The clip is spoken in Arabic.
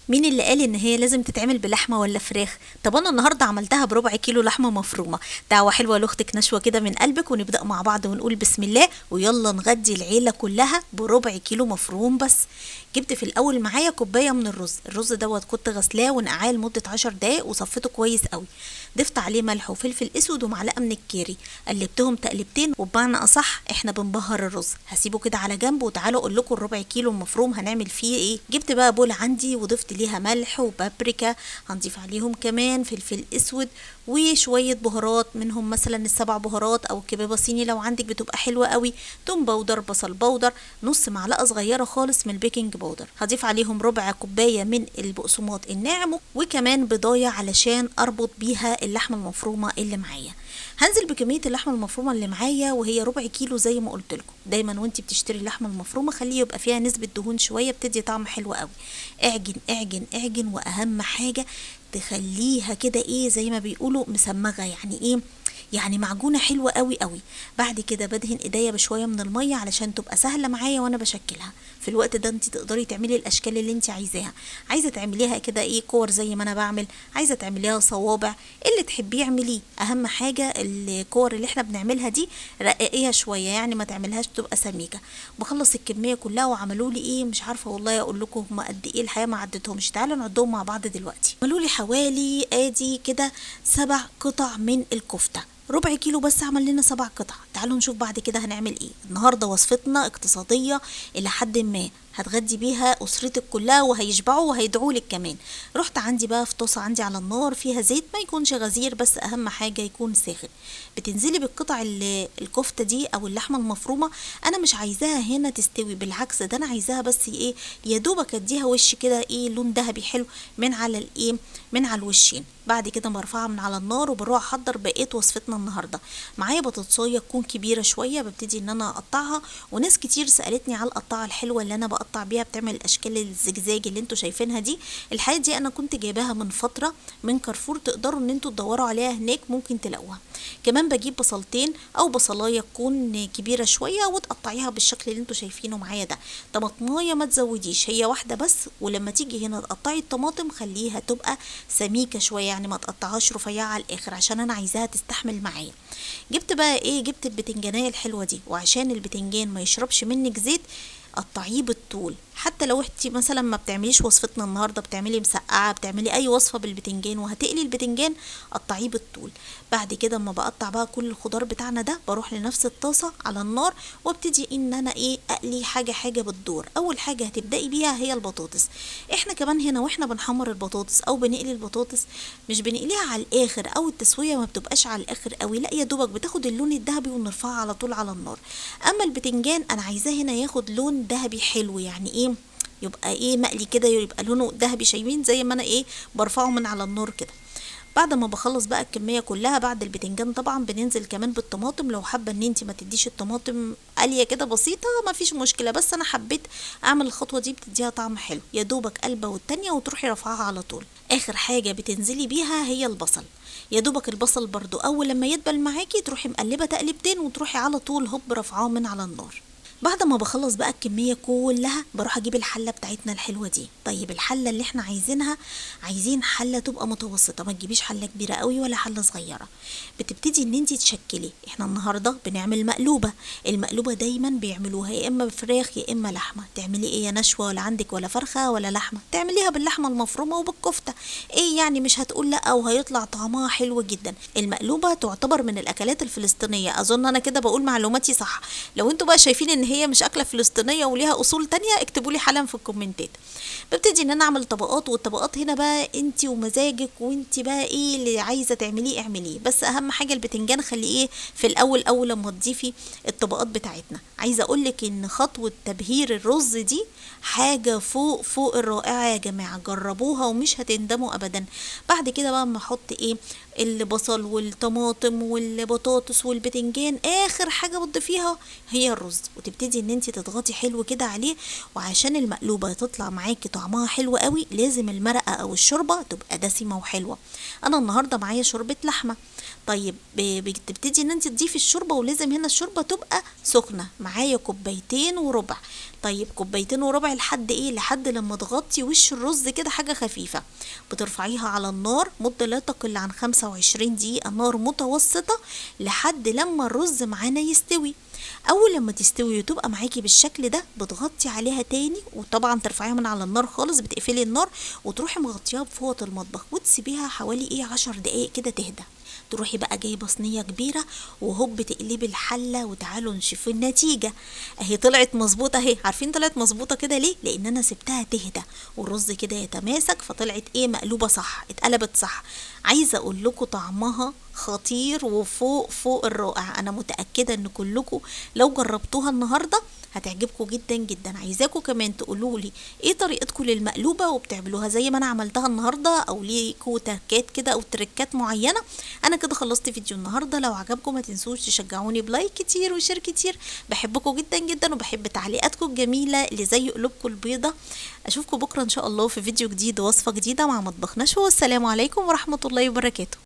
مين اللي قال ان هي لازم تتعمل بلحمه ولا فراخ؟ طب انا النهارده عملتها بربع كيلو لحمه مفرومه. دعوه حلوه لاختك نشوه كده من قلبك، ونبدا مع بعض ونقول بسم الله ويلا نغدي العيله كلها بربع كيلو مفروم بس. جبت في الاول معايا كوبايه من الرز دوت، كنت غسلاه ونقعاه لمده 10 دقايق وصفيته كويس قوي. ضفت عليه ملح وفلفل اسود ومعلقه من الكاري، قلبتهم تقلبتين، وبمعنى اصح احنا بنبهر الرز. هسيبه كده على جنب وتعالوا اقول لكم الربع كيلو المفروم هنعمل فيه ايه. جبت بقى بول عندي وضفت ليها ملح وبابريكا، هنضيف عليهم كمان فلفل اسود وشويه بهارات، منهم مثلا السبع بهارات او الكبابه صيني لو عندك بتبقى حلوه قوي، توم باودر، بصل باودر، نص معلقه صغيره خالص من البيكنج باودر. هضيف عليهم ربع كوبايه من البقسماط الناعم، وكمان بضايه علشان اربط بيها اللحمه المفرومه اللي معايا. هنزل بكميه اللحمه المفرومه اللي معايا وهي ربع كيلو زي ما قلت لكم. دايما وانتي بتشتري اللحمه المفرومه خليه يبقى فيها نسبه دهون شويه، بتدي طعم حلو قوي. اعجن اعجن اعجن، واهم حاجه تخليها كده ايه زي ما بيقولوا مسمغه، يعني ايه، يعني معجونه حلوه قوي قوي. بعد كده بدهن ايديا بشويه من الميه علشان تبقى سهله معايا وانا بشكلها. في الوقت ده انت تقدري تعملي الاشكال اللي انت عايزاها. عايزه تعمليها كده ايه كور زي ما انا بعمل، عايزه تعمليها صوابع، اللي تحبيه اعمليه. اهم حاجه الكور اللي احنا بنعملها دي رقيقيها شويه، يعني ما تعملهاش تبقى سميكه. بخلص الكميه كلها وعملوا لي ايه مش عارفه والله اقول لكم هم قد ايه، الحقيقه ما عدتهمش. تعالوا نعدهم مع بعض دلوقتي. عملوا لي حوالي ادي كده 7 قطع من الكفته. ربع كيلو بس عمل لنا 7 قطع. تعالوا نشوف بعد كده هنعمل ايه. النهارده وصفتنا اقتصاديه الى حد ما، هتغدي بيها اسرتك كلها وهيشبعوا وهيدعوا لك كمان. رحت عندي بقى في طاسه عندي على النار فيها زيت، ما يكونش غزير بس اهم حاجه يكون ساخن. بتنزلي بالقطع الكفته دي او اللحمه المفرومه. انا مش عايزاها هنا تستوي، بالعكس ده انا عايزاها بس ايه يا دوبك اديها وش كده ايه لون ذهبي حلو من على الايه من على الوشين. بعد كده برفعها من على النار وبروح احضر بقيه وصفتنا النهارده. معايا بطاطسايه تكون كبيره شويه، ببتدي ان انا اقطعها. وناس كتير سالتني على القطاعه الحلوه اللي انا بقطع بيها، بتعمل الاشكال الزجزاج اللي انتوا شايفينها دي. الحاجه دي انا كنت جايباها من فتره من كارفور، تقدروا ان انتوا تدوروا عليها هناك ممكن تلاقوها. كمان بجيب بصلتين او بصلايه تكون كبيره شويه وتقطعيها بالشكل اللي انتوا شايفينه معايا ده. طماطمايه ما تزوديش، هي واحده بس. ولما تيجي هنا تقطعي الطماطم خليها تبقى سميكه شويه، يعني ما تقطعهاش رفيعه على الاخر عشان انا عايزاها تستحمل معايا. جبت بقى ايه، جبت البتنجانيه الحلوه دي، وعشان البتنجان ما يشربش منك زيت قطعيه بالطول. حتى لو انت مثلا ما بتعمليش وصفتنا النهارده، بتعملي مسقعه، بتعملي اي وصفه بالبتنجان وهتقلي البتنجان، قطعيه بالطول. بعد كده اما بقطع بقى كل الخضار بتاعنا ده، بروح لنفس الطاسه على النار وابتدي ان انا ايه اقلي حاجه حاجه بالدور. اول حاجه هتبداي بيها هي البطاطس. احنا كمان هنا واحنا بنحمر البطاطس او بنقلي البطاطس مش بنقليها على الاخر، او التسويه ما بتبقاش على الاخر قوي، لا يا دوبك بتاخد اللون الذهبي ونرفعها على طول على النار. اما البتنجان انا عايزاه هنا ياخد لون ذهبي حلو، يعني ايه يبقى ايه مقلي كده، يبقى لونه ذهبي، شايفين زي ما انا ايه برفعه من على النار كده. بعد ما بخلص بقى الكميه كلها بعد البتنجان طبعا بننزل كمان بالطماطم. لو حابه ان انت ما تديش الطماطم قليه كده بسيطه ما فيش مشكله، بس انا حبيت اعمل الخطوه دي بتديها طعم حلو. يا دوبك قلبه والتانيه وتروحي رافعاها على طول. اخر حاجه بتنزلي بيها هي البصل. يا دوبك البصل برضو اول لما يدبل معاكي تروحي مقلبه تقلبتين وتروحي على طول هوب رافعاه من على النار. بعد ما بخلص بقى الكمية كلها بروح اجيب الحلة بتاعتنا الحلوة دي. طيب الحلة اللي احنا عايزينها، عايزين حلة تبقى متوسطة، ما تجيبيش حلة كبيرة قوي ولا حلة صغيرة. بتبتدي ان انتي تشكلي. احنا النهاردة بنعمل مقلوبة. المقلوبة دايما بيعملوها يا اما بفراخ يا اما لحمة. تعملي ايه يا نشوة، ولا عندك ولا فرخة ولا لحمة، تعمليها باللحمة المفرومة وبالكفتة. ايه يعني مش هتقول لا، وهيطلع طعمها حلو جدا. المقلوبة تعتبر من الاكلات الفلسطينية، اظن انا كده بقول معلوماتي صح. لو انتوا بقى شايفين ان هي مش اكله فلسطينيه وليها اصول تانية اكتبوا لي حالا في الكومنتات. ببتدي ان انا اعمل طبقات، والطبقات هنا بقى انتي ومزاجك، وانتي بقى ايه اللي عايزه تعمليه اعمليه. بس اهم حاجه البتنجان خليه في الاول، اول لما تضيفي الطبقات بتاعتنا. عايزه اقولك ان خطوه تبهير الرز دي حاجه فوق فوق الرائعه يا جماعه، جربوها ومش هتندموا ابدا. بعد كده بقى اما احط ايه البصل والطماطم والبطاطس والبتنجان، اخر حاجه بتضيفيها هي الرز، وتبتدي تبتدي ان انت تضغطي حلو كده عليه، وعشان المقلوبة تطلع معاكي طعمها حلو قوي لازم المرقة او الشوربة تبقى دسمة وحلوة. انا النهاردة معايا شوربة لحمة. طيب بتبتدي ان انت تضيفي الشوربة، ولازم هنا الشوربة تبقى سخنة. معايا كوبايتين وربع. طيب كوبايتين وربع لحد ايه؟ لحد لما تغطي وش الرز كده حاجة خفيفة. بترفعيها على النار مدة لا تقل عن 25 دقيقة، نار متوسطة، لحد لما الرز معانا يستوي. اول لما تستوي وتبقى معاكي بالشكل ده بتغطي عليها تاني، وطبعا ترفعيها من على النار خالص، بتقفلي النار وتروحي مغطياها بفوط المطبخ وتسيبيها حوالي 10 دقايق كده تهدى. تروحي بقى جايبه صينيه كبيره وهوب تقلبي الحله، وتعالوا نشوف النتيجه. اهي طلعت مظبوطه اهي. عارفين طلعت مظبوطه كده ليه؟ لان انا سبتها تهدى والرز كده يتماسك، فطلعت مقلوبه صح، اتقلبت صح. عايزه اقول لكم طعمها خطير وفوق فوق الرائع. انا متاكده ان كلكم لو جربتوها النهارده هتعجبكم جدا جدا. عايزاكم كمان تقولوا لي ايه طريقتكم للمقلوبه، وبتعملوها زي ما انا عملتها النهارده، او ليكوا تركات كده او تركات معينه. انا كده خلصت فيديو النهارده. لو عجبكم ما تنسوش تشجعوني بلايك كتير وشير كتير. بحبكم جدا جدا، وبحب تعليقاتكم الجميله اللي زي قلوبكم البيضه. اشوفكم بكره ان شاء الله في فيديو جديد ووصفه جديده مع مطبخ نشوى، والسلام عليكم ورحمه الله وبركاته.